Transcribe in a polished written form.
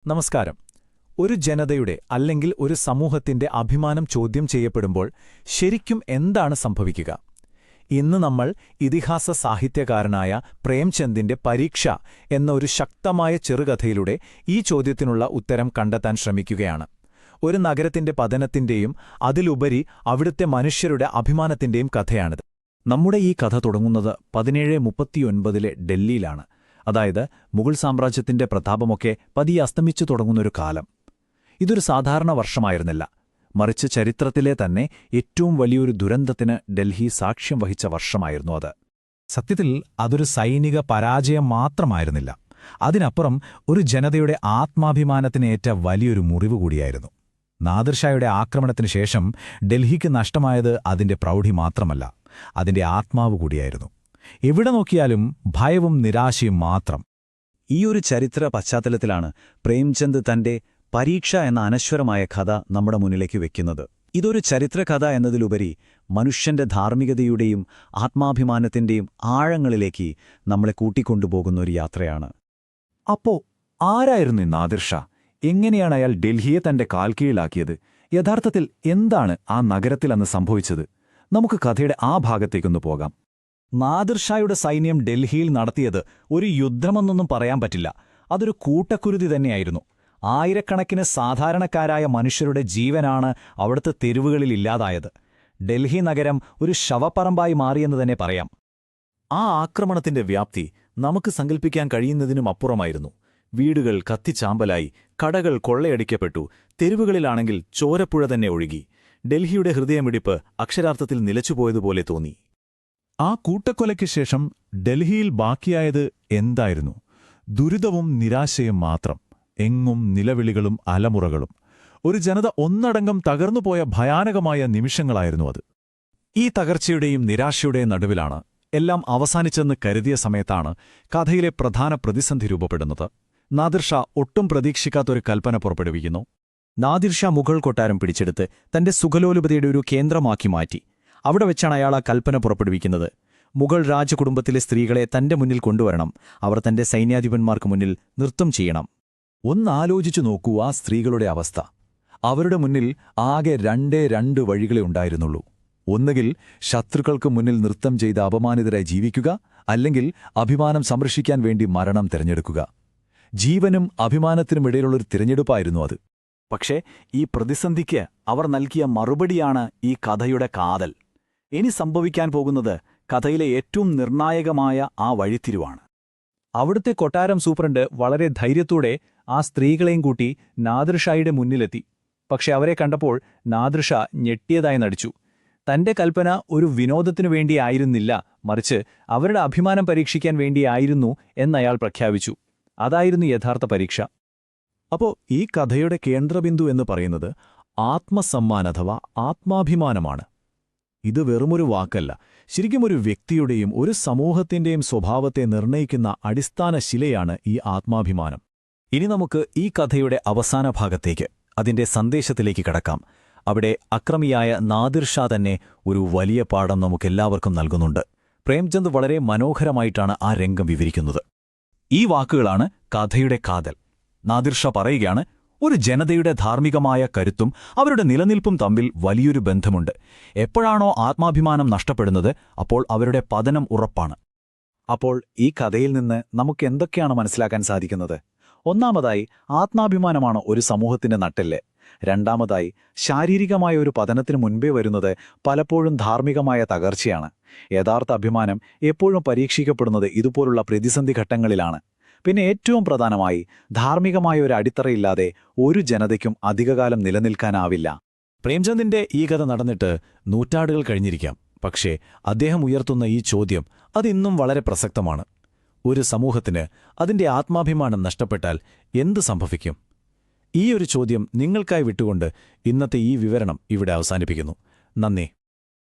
നമസ്കാരം. ഒരു ജനതയുടെ അല്ലെങ്കിൽ ഒരു സമൂഹത്തിന്റെ അഭിമാനം ചോദ്യം ചെയ്യപ്പെടുമ്പോൾ ശരിക്കും എന്താണ് സംഭവിക്കുക? ഇന്ന് നമ്മൾ ഇതിഹാസ സാഹിത്യകാരനായ പ്രേംചന്ദിന്റെ പരീക്ഷ എന്ന ഒരു ശക്തമായ ചെറുകഥയിലൂടെ ഈ ചോദ്യത്തിനുള്ള ഉത്തരം കണ്ടെത്താൻ ശ്രമിക്കുകയാണ്. ഒരു നഗരത്തിന്റെ പതനത്തിന്റെയും അതിലുപരി അവിടുത്തെ മനുഷ്യരുടെ അഭിമാനത്തിന്റെയും കഥയാണിത്. നമ്മുടെ ഈ കഥ തുടങ്ങുന്നത് 1739 ഡൽഹിയിലാണ്. അതായത് മുഗൾ സാമ്രാജ്യത്തിന്റെ പ്രതാപമൊക്കെ പതിയെ അസ്തമിച്ചു തുടങ്ങുന്നൊരു കാലം. ഇതൊരു സാധാരണ വർഷമായിരുന്നില്ല, മറിച്ച് ചരിത്രത്തിലെ തന്നെ ഏറ്റവും വലിയൊരു ദുരന്തത്തിന് ഡൽഹി സാക്ഷ്യം വഹിച്ച വർഷമായിരുന്നു അത്. സത്യത്തിൽ അതൊരു സൈനിക പരാജയം മാത്രമായിരുന്നില്ല, അതിനപ്പുറം ഒരു ജനതയുടെ ആത്മാഭിമാനത്തിനേറ്റ വലിയൊരു മുറിവ് കൂടിയായിരുന്നു. നാദിർഷായുടെ ആക്രമണത്തിനു ശേഷം ഡൽഹിക്ക് നഷ്ടമായത് അതിന്റെ പ്രൗഢി മാത്രമല്ല, അതിന്റെ ആത്മാവ് കൂടിയായിരുന്നു. എവിടെ നോക്കിയാലും ഭയവും നിരാശയും മാത്രം. ഈയൊരു ചരിത്ര പശ്ചാത്തലത്തിലാണ് പ്രേംചന്ദ് തന്റെ പരീക്ഷ എന്ന അനശ്വരമായ കഥ നമ്മുടെ മുന്നിലേക്ക് വെക്കുന്നത്. ഇതൊരു ചരിത്രകഥ എന്നതിലുപരി മനുഷ്യന്റെ ധാർമ്മികതയുടെയും ആത്മാഭിമാനത്തിന്റെയും ആഴങ്ങളിലേക്ക് നമ്മളെ കൂട്ടിക്കൊണ്ടുപോകുന്ന ഒരു യാത്രയാണ്. അപ്പോ ആരായിരുന്നു നാദിർഷാ? എങ്ങനെയാണ് അയാൾ ഡൽഹിയെ തന്റെ കാൽക്കീഴിലാക്കിയത്? യഥാർത്ഥത്തിൽ എന്താണ് ആ നഗരത്തിൽ അന്ന് സംഭവിച്ചത്? നമുക്ക് കഥയുടെ ആ ഭാഗത്തേക്കൊന്നു പോകാം. നാദിർഷായുടെ സൈന്യം ഡൽഹിയിൽ നടത്തിയത് ഒരു യുദ്ധമെന്നൊന്നും പറയാൻ പറ്റില്ല. അതൊരു കൂട്ടക്കുരുതി തന്നെയായിരുന്നു. ആയിരക്കണക്കിന് സാധാരണക്കാരായ മനുഷ്യരുടെ ജീവനാണ് അവിടുത്തെ തെരുവുകളിൽ ഇല്ലാതായത്. ഡൽഹി നഗരം ഒരു ശവപ്പറമ്പായി മാറിയെന്ന് തന്നെ പറയാം. ആ ആക്രമണത്തിന്റെ വ്യാപ്തി നമുക്ക് സങ്കല്പിക്കാൻ കഴിയുന്നതിനും അപ്പുറമായിരുന്നു. വീടുകൾ കത്തിച്ചാമ്പലായി, കടകൾ കൊള്ളയടിക്കപ്പെട്ടു, തെരുവുകളിലാണെങ്കിൽ ചോരപ്പുഴ തന്നെ ഒഴുകി. ഡൽഹിയുടെ ഹൃദയമിടിപ്പ് അക്ഷരാർത്ഥത്തിൽ നിലച്ചുപോയതുപോലെ തോന്നി. ആ കൂട്ടക്കൊലയ്ക്ക് ശേഷം ഡൽഹിയിൽ ബാക്കിയായത് എന്തായിരുന്നു? ദുരിതവും നിരാശയും മാത്രം. എങ്ങും നിലവിളികളും അലമുറകളും. ഒരു ജനത ഒന്നടങ്കം തകർന്നുപോയ ഭയാനകമായ നിമിഷങ്ങളായിരുന്നു അത്. ഈ തകർച്ചയുടെയും നിരാശയുടെയും നടുവിലാണ്, എല്ലാം അവസാനിച്ചെന്ന് കരുതിയ സമയത്താണ് കഥയിലെ പ്രധാന പ്രതിസന്ധി രൂപപ്പെടുന്നത്. നാദിർഷാ ഒട്ടും പ്രതീക്ഷിക്കാത്തൊരു കൽപ്പന പുറപ്പെടുവിക്കുന്നു. നാദിർഷാ മുഗൾ കൊട്ടാരം പിടിച്ചെടുത്ത് തന്റെ സുഖലോലുപതയുടെ ഒരു കേന്ദ്രമാക്കി മാറ്റി. അവിടെ വെച്ചാണ് അയാൾ ആ കൽപ്പന പുറപ്പെടുവിക്കുന്നത്. മുഗൾ രാജകുടുംബത്തിലെ സ്ത്രീകളെ തന്റെ മുന്നിൽ കൊണ്ടുവരണം, അവർ തന്റെ സൈന്യാധിപന്മാർക്ക് മുന്നിൽ നൃത്തം ചെയ്യണം. ഒന്നാലോചിച്ചു നോക്കൂ ആ സ്ത്രീകളുടെ അവസ്ഥ. അവരുടെ മുന്നിൽ ആകെ രണ്ട് വഴികളെ ഉണ്ടായിരുന്നുള്ളൂ. ഒന്നുകിൽ ശത്രുക്കൾക്ക് മുന്നിൽ നൃത്തം ചെയ്ത് അപമാനിതരായി ജീവിക്കുക, അല്ലെങ്കിൽ അഭിമാനം സംരക്ഷിക്കാൻ വേണ്ടി മരണം തിരഞ്ഞെടുക്കുക. ജീവനും അഭിമാനത്തിനുമിടയിലുള്ളൊരു തിരഞ്ഞെടുപ്പായിരുന്നു അത്. പക്ഷേ ഈ പ്രതിസന്ധിക്ക് അവർ നൽകിയ മറുപടിയാണ് ഈ കഥയുടെ കാതൽ. ഇനി സംഭവിക്കാൻ പോകുന്നത് കഥയിലെ ഏറ്റവും നിർണായകമായ ആ വഴിത്തിരിവാണ്. അവിടുത്തെ കൊട്ടാരം സൂപ്രണ്ട് വളരെ ധൈര്യത്തോടെ ആ സ്ത്രീകളെയും കൂട്ടി നാദിർഷായുടെ മുന്നിലെത്തി. പക്ഷെ അവരെ കണ്ടപ്പോൾ നാദിർഷാ ഞെട്ടിയതായി നടിച്ചു. തന്റെ കൽപ്പന ഒരു വിനോദത്തിനു വേണ്ടിയായിരുന്നില്ല, മറിച്ച് അവരുടെ അഭിമാനം പരീക്ഷിക്കാൻ വേണ്ടിയായിരുന്നു എന്നയാൾ പ്രഖ്യാപിച്ചു. അതായിരുന്നു യഥാർത്ഥ പരീക്ഷ. അപ്പോ ഈ കഥയുടെ കേന്ദ്രബിന്ദു എന്ന് പറയുന്നത് ആത്മസമ്മാൻ അഥവാ ആത്മാഭിമാനമാണ്. ഇത് വെറുമൊരു വാക്കല്ല, ശരിക്കും ഒരു വ്യക്തിയുടെയും ഒരു സമൂഹത്തിന്റെയും സ്വഭാവത്തെ നിർണയിക്കുന്ന അടിസ്ഥാന ശിലയാണ് ഈ ആത്മാഭിമാനം. ഇനി നമുക്ക് ഈ കഥയുടെ അവസാന ഭാഗത്തേക്ക്, അതിന്റെ സന്ദേശത്തിലേക്ക് കടക്കാം. അവിടെ അക്രമിയായ നാദിർഷാ തന്നെ ഒരു വലിയ പാഠം നമുക്കെല്ലാവർക്കും നൽകുന്നുണ്ട്. പ്രേംചന്ദ് വളരെ മനോഹരമായിട്ടാണ് ആ രംഗം വിവരിക്കുന്നത്. ഈ വാക്കുകളാണ് കഥയുടെ കാതൽ. നാദിർഷാ പറയുകയാണ്, ഒരു ജനതയുടെ ധാർമ്മികമായ കരുത്തും അവരുടെ നിലനിൽപ്പും തമ്മിൽ വലിയൊരു ബന്ധമുണ്ട്. എപ്പോഴാണോ ആത്മാഭിമാനം നഷ്ടപ്പെടുന്നത്, അപ്പോൾ അവരുടെ പതനം ഉറപ്പാണ്. അപ്പോൾ ഈ കഥയിൽ നിന്ന് നമുക്ക് എന്തൊക്കെയാണ് മനസ്സിലാക്കാൻ സാധിക്കുന്നത്? ഒന്നാമതായി, ആത്മാഭിമാനമാണ് ഒരു സമൂഹത്തിന്റെ നട്ടെല്ല്. രണ്ടാമതായി, ശാരീരികമായ ഒരു പതനത്തിനു മുൻപേ വരുന്നത് പലപ്പോഴും ധാർമ്മികമായ തകർച്ചയാണ്. യഥാർത്ഥ അഭിമാനം എപ്പോഴും പരീക്ഷിക്കപ്പെടുന്നത് ഇതുപോലുള്ള പ്രതിസന്ധി ഘട്ടങ്ങളിലാണ്. പിന്നെ ഏറ്റവും പ്രധാനമായി, ധാർമ്മികമായ ഒരു അടിത്തറയില്ലാതെ ഒരു ജനതയ്ക്കും അധികകാലം നിലനിൽക്കാനാവില്ല. പ്രേംചന്ദിന്റെ ഈ കഥ നടന്നിട്ട് നൂറ്റാണ്ടുകൾ കഴിഞ്ഞിരിക്കാം, പക്ഷേ അദ്ദേഹം ഉയർത്തുന്ന ഈ ചോദ്യം അതിന്നും വളരെ പ്രസക്തമാണ്. ഒരു സമൂഹത്തിന് അതിന്റെ ആത്മാഭിമാനം നഷ്ടപ്പെട്ടാൽ എന്ത് സംഭവിക്കും? ഈ ഒരു ചോദ്യം നിങ്ങൾക്കായി വിട്ടുകൊണ്ട് ഇന്നത്തെ ഈ വിവരണം ഇവിടെ അവസാനിപ്പിക്കുന്നു. നന്ദി.